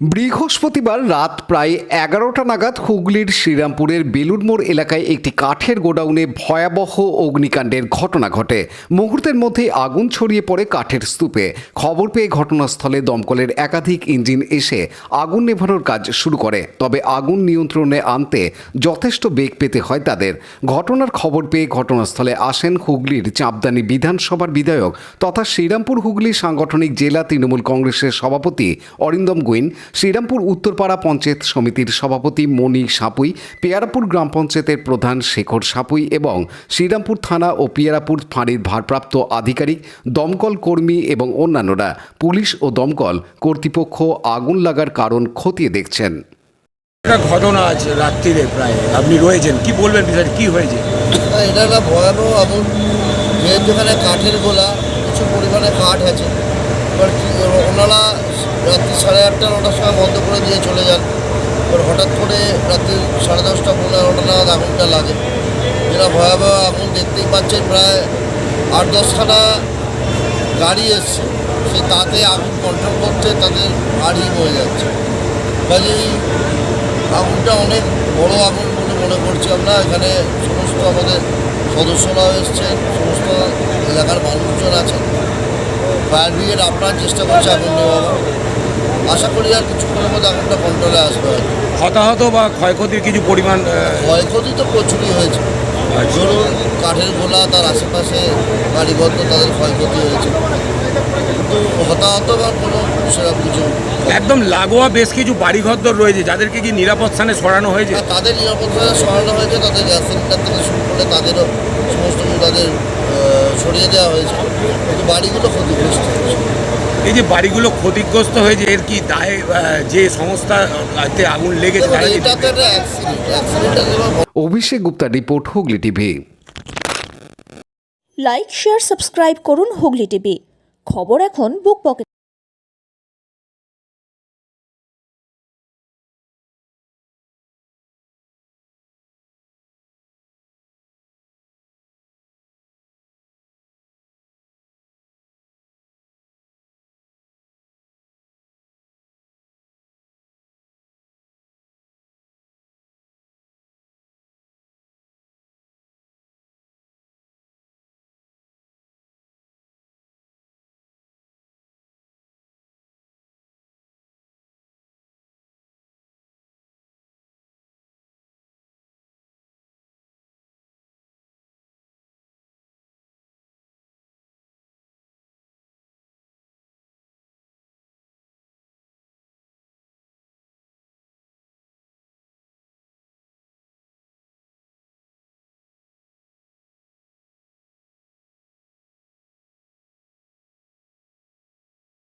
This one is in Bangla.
বৃহস্পতিবার রাত প্রায় 11টা নাগাদ হুগলির শ্রীরামপুরের বেলুড়মোড় এলাকায় একটি কাঠের গোডাউনে ভয়াবহ অগ্নিকাণ্ডের ঘটনা ঘটে। মুহূর্তের মধ্যেই আগুন ছড়িয়ে পড়ে কাঠের স্তূপে। খবর পেয়ে ঘটনাস্থলে দমকলের একাধিক ইঞ্জিন এসে আগুন নেভানোর কাজ শুরু করে, তবে আগুন নিয়ন্ত্রণে আনতে যথেষ্ট বেগ পেতে হয় তাদের। ঘটনার খবর পেয়ে ঘটনাস্থলে আসেন হুগলির চাঁপদানি বিধানসভার বিধায়ক তথা শ্রীরামপুর হুগলি সাংগঠনিক জেলা তৃণমূল কংগ্রেসের সভাপতি অরিন্দম গুইন, শ্রীরামপুর উত্তরপাড়া পঞ্চায়েত সমিতির সভাপতি মণি সাপুই, পেয়ারাপুর গ্রাম পঞ্চায়েতের প্রধান শেখর সাপুই এবং শ্রীরামপুর থানা ও পেয়ারাপুর ফাঁড়ির ভারপ্রাপ্ত আধিকারিক, দমকল কর্মী এবং অন্যান্যরা। পুলিশ ও দমকল কর্তৃপক্ষ আগুন লাগার কারণ খতিয়ে দেখছেন। একটা ঘটনা আছে রাত্রিরে, প্রায় আপনি রয়েছেন, কি বলবেন বিষয়টা কি হয়েছে? এটা একটা ভয়াবহ আগুন। যেহেতু এখানে কাঠের গোলা, কিছু পরিমাণে কাঠ আছে, এবার ওনারা রাত্রি 8:30-9টার সময় বন্ধ করে দিয়ে চলে যান। এবার হঠাৎ করে রাত্রি 10:30-11:15 নাগাদ আগুনটা লাগে। যেটা ভয়াবহ আগুন, দেখতেই পাচ্ছেন প্রায় 8-10খানা গাড়ি এসছে, সে তাতে আগুন কন্ট্রোল করতে তাদের হারিয়ে হয়ে যাচ্ছে। কাজেই আগুনটা অনেক বড় আগুন বলে মনে করছি আমরা। এখানে সমস্ত আমাদের সদস্যরাও এসছেন, সমস্ত এলাকার মানুষজন আছেন। ফায়ার ব্রিগেড আপনার চেষ্টা করছে আগুন নেওয়ার। আশা করি আর কিছুক্ষণের মধ্যে আগুনটা কন্ট্রোলে আসবে। হতাহত বা ক্ষয়ক্ষতির কিছু পরিমাণ? ক্ষয়ক্ষতি তো প্রচুরই হয়েছে। ধরুন কাঠের গোলা, তার আশেপাশে বাড়িঘর, তাদের ক্ষয়ক্ষতি হয়েছে, কিন্তু হতাহত বা কোনো সেরকম কিছু। একদম লাগোয়া বেশ কিছু বাড়িঘর রয়েছে, যাদেরকে কি নিরাপদ স্থানে সরানো হয়েছে? তাদের নিরাপদ স্থানে সরানো হয়েছে, তাদের গ্যাস সিলিন্ডার থেকে শুরু করে তাদেরও সমস্ত কিছু তাদের সরিয়ে দেওয়া হয়েছে, কিন্তু বাড়িগুলো ক্ষতিগ্রস্ত হয়েছে। এই যে বাড়িগুলো ক্ষতিগ্রস্ত হয়েছে, এর কি দায় যে সংস্থাতে আগুন লেগেছে? এটা তো একটা accident. Abhishek Gupta report, Hooghly TV. Like, share, subscribe করুন হুগলি টিভি। খবর এখন বুক পকেটে।